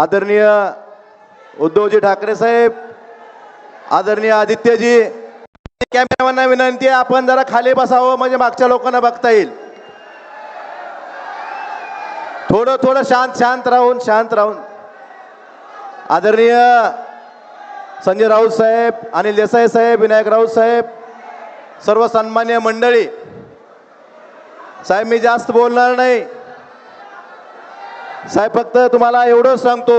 आदरणीय उद्धवजी ठाकरे साहेब, आदरणीय आदित्यजी, कॅमेरामॅनना विनंती आहे आपण जरा खाली बसावं म्हणजे मागच्या लोकांना बघता येईल. थोडं थोडं शांत राहून. आदरणीय संजय राऊत साहेब, अनिल देसाई साहेब, विनायक राऊत साहेब, सर्व सन्मान्य मंडळी, साहेब मी जास्त बोलणार नाही साहेब, फक्त तुम्हाला एवढंच सांगतो,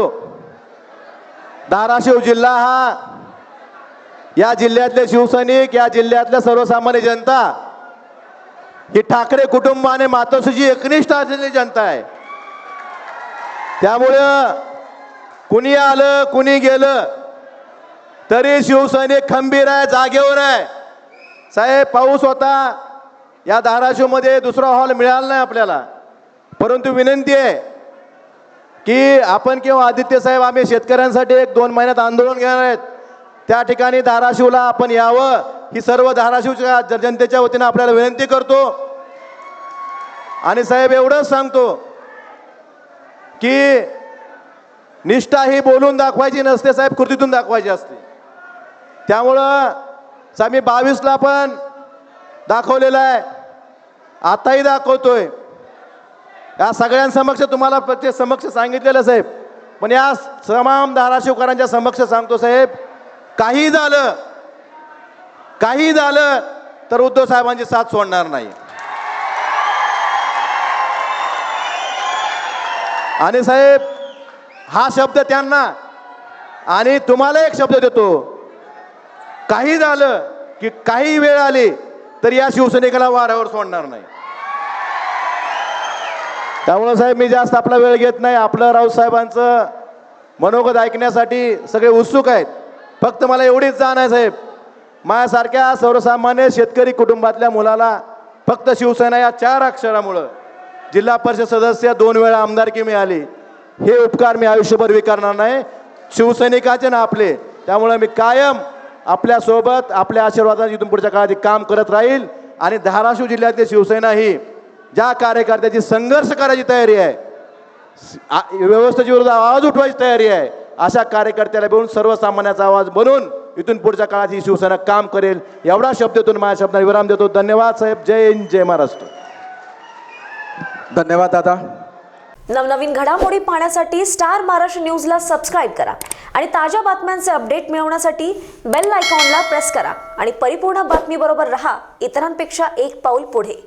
धाराशिव जिल्हा हा या जिल्ह्यातले शिवसैनिक, या जिल्ह्यातल्या सर्वसामान्य जनता ही ठाकरे कुटुंब आणि मातोश्रीची एकनिष्ठ असलेली जनता आहे. त्यामुळं कुणी आलं कुणी गेलं तरी शिवसैनिक खंबीर आहे, जागेवर आहे. साहेब पाऊस होता, या धाराशिवमध्ये दुसरा हॉल मिळाला नाही आपल्याला, परंतु विनंती आहे की आपण किंवा आदित्य साहेब आम्ही शेतकऱ्यांसाठी 1-2 महिन्यात आंदोलन घेणार आहेत, त्या ठिकाणी धाराशिवला आपण यावं ही सर्व धाराशिवच्या जनतेच्या वतीनं आपल्याला विनंती करतो. आणि साहेब एवढंच सांगतो की निष्ठा ही बोलून दाखवायची नसते साहेब, कृतीतून दाखवायची असते. त्यामुळं साहेब मी 22ला पण दाखवलेलं आहे, आताही दाखवतोय, या सगळ्यांसमक्ष तुम्हाला प्रत्येक समक्ष सांगितलेलं साहेब, पण या तमाम धाराशिवकरांच्या समक्ष सांगतो साहेब, काही झालं तर उद्धव साहेबांची साथ सोडणार नाही. आणि साहेब हा शब्द त्यांना आणि तुम्हाला एक शब्द देतो, काही झालं की काही वेळ आली तर या शिवसैनिकाला वाऱ्यावर सोडणार नाही. त्यामुळे साहेब मी जास्त आपला वेळ घेत नाही, आपलं राऊत साहेबांचं मनोगत ऐकण्यासाठी सगळे उत्सुक आहेत. फक्त मला एवढीच जाण आहे साहेब, माझ्यासारख्या सर्वसामान्य शेतकरी कुटुंबातल्या मुलाला फक्त शिवसेना या 4 अक्षरामुळं जिल्हा परिषद सदस्य 2 वेळा आमदारकी मिळाली, हे उपकार मी आयुष्यभर विकारणार नाही, शिवसैनिकाचे ना आपले. त्यामुळे मी कायम आपल्या सोबत आपल्या आशीर्वादाने इथून पुढच्या काळात काम करत राहील. आणि धाराशिव जिल्ह्यातली शिवसेना ही ज्या कार्यकर्त्याची संघर्ष करायची तयारी आहे, व्यवस्थेच्या विरोधात आवाज उठवायची तयारी आहे, अशा कार्यकर्त्याला बोलून सर्वसामान्याचा आवाज बनून इथून पुढच्या काळात ही शिवसेना काम करेल. एवढा शब्दातून माझ्या शब्दाला विराम देतो. धन्यवाद साहेब. जय हिंद, जय महाराष्ट्र. धन्यवाद दादा. नवनवीन घडामोडी पाहण्यासाठी स्टार महाराष्ट्र न्यूजला सबस्क्राईब करा आणि ताज्या बातम्यांचे अपडेट मिळवण्यासाठी बेल आयकॉनला प्रेस करा आणि परिपूर्ण बातमीबरोबर रहा, इतरांपेक्षा एक पाऊल पुढे.